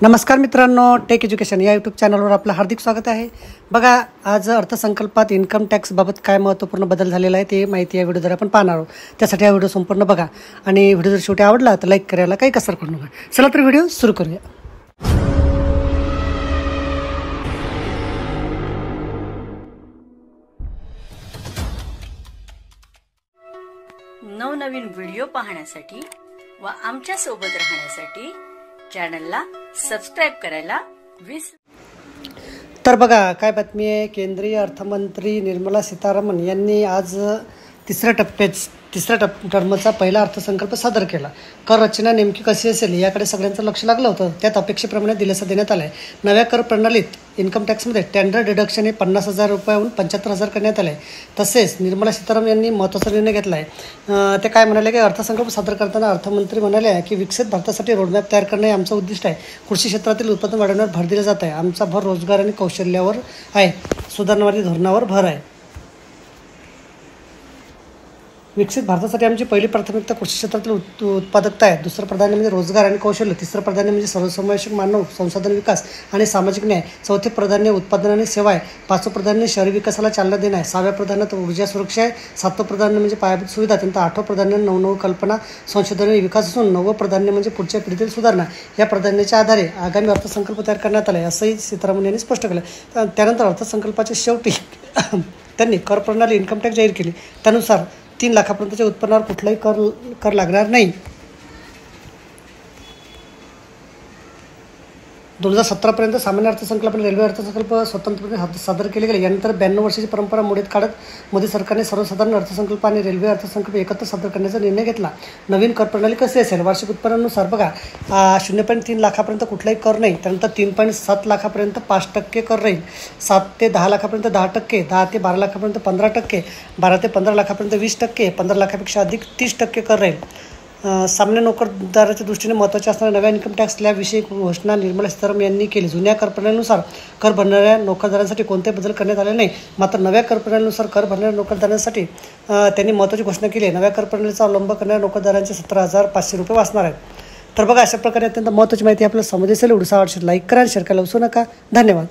नमस्कार मित्रांनो, take education या यूट्यूब चॅनलवर आपलं हार्दिक स्वागत आहे। बघा, आज अर्थसंकल्पात इन्कम टॅक्स बाबत काय महत्त्वपूर्ण बदल झालेला आहे ते माहिती या व्हिडिओद्वारे आपण पाहणार आहोत। त्यासाठी हा व्हिडिओ संपूर्ण बघा आणि व्हिडिओ जर शेवटी आवडला तर लाईक करायला काही कसर करू नका। चला तर व्हिडिओ सुरू करूया। नवनवीन व्हिडिओ पाहण्यासाठी व आमच्या सोबत राहण्यासाठी चॅनलला सबस्क्राइब करायला तर बघा काय बातमी आहे। केंद्रीय अर्थमंत्री निर्मला सीतारामन यांनी आज तिसऱ्या टर्मचा पहिला अर्थसंकल्प सादर केला। कर रचना नेमकी कशी असेल याकडे सगळ्यांचं लक्ष लागलं होतं। त्यात अपेक्षेप्रमाणे दिलासा देण्यात आला आहे। नव्या कर प्रणालीत इन्कम टॅक्समध्ये स्टँडर्ड डिडक्शन हे 50,000 रुपयाहून 75,000 करण्यात आले आहे। तसेच निर्मला सीतारामन यांनी महत्त्वाचा निर्णय घेतला आहे। ते काय म्हणाले की अर्थसंकल्प सादर करताना अर्थमंत्री म्हणाले की विकसित भारतासाठी रोडमॅप तयार करणे हे आमचं उद्दिष्ट आहे। कृषी क्षेत्रातील उत्पादन वाढवण्यावर भर दिला जात आहे। आमचा भर रोजगार आणि कौशल्यावर आहे। सुधारणावादी धोरणावर भर आहे। विकसित भारतासाठी आमची पहिली प्राथमिकता कृषी क्षेत्रातील उत्पादकता आहे। दुसरं प्राधान्य म्हणजे रोजगार आणि कौशल्य। तिसरं प्राधान्य म्हणजे सर्वसमावेशक मानव संसाधन विकास आणि सामाजिक न्याय। चौथे प्राधान्य उत्पादन आणि सेवा आहे। पाचवं प्राधान्य शहरी विकासाला चालना देणं आहे। सहाव्या प्राधान्यात ऊर्जा सुरक्षा आहे। सातवं प्राधान्य म्हणजे पायाभूत सुविधा। त्यानंतर आठवं प्राधान्य नवनव कल्पना संशोधन आणि विकास असून नववं प्राधान्य म्हणजे पुढच्या पिढीतील सुधारणा। या प्राधान्याच्या आधारे आगामी अर्थसंकल्प तयार करण्यात आला आहे असंही सीतारामन यांनी स्पष्ट केलं। त्यानंतर अर्थसंकल्पाच्या शेवटी त्यांनी कर प्रणाली इन्कम टॅक्स जाहीर केली। त्यानुसार 3 लाखापर्यंतच्या उत्पन्नावर कुठलाही कर लागणार नाही। 2017 पर्यंत सामान्य अर्थसंकल्प आणि रेल्वे अर्थसंकल्प स्वतंत्रपणे सादर केले गेले। यानंतर 92 वर्षाची परंपरा मोडीत काढत मोदी सरकारने सर्वसाधारण अर्थसंकल्प आणि रेल्वे अर्थसंकल्प एकत्र सादर करण्याचा निर्णय घेतला। नवीन कर प्रणाली कशी असेल? वार्षिक उत्पन्नानुसार बघा 0.3 लाखापर्यंत कुठलाही कर नाही। त्यानंतर 3.7 लाखापर्यंत 5% कर राहील। 7 ते 10 लाखापर्यंत 10%, 10 ते 12 लाखापर्यंत 15%, 12 ते 15 लाखापर्यंत 20%, 15 लाखापेक्षा अधिक 30% कर राहील। सामान्य नोकरदाराच्या दृष्टीने महत्त्वाचे असणाऱ्या नव्या इन्कम टॅक्स स्लॅबविषयी घोषणा निर्मला सीतारामन यांनी केली। जुन्या कर प्रणालीनुसार कर भरणाऱ्या नोकरदारांसाठी कोणतेही बदल करण्यात आले नाही। मात्र नव्या कर प्रणालीनुसार कर भरणाऱ्या नोकरदारांसाठी त्यांनी महत्त्वाची घोषणा केली आहे। नव्या कर प्रणालीचा अवलंब करणाऱ्या नोकरदारांचे 17,500 रुपये वाचणार आहेत। तर बघा, अशा प्रकारे अत्यंत महत्त्वाची माहिती आपल्याला समजली असेल। व्हिडिओ आवडल्यास लाईक करा आणि शेअर करायला विसरू नका। धन्यवाद।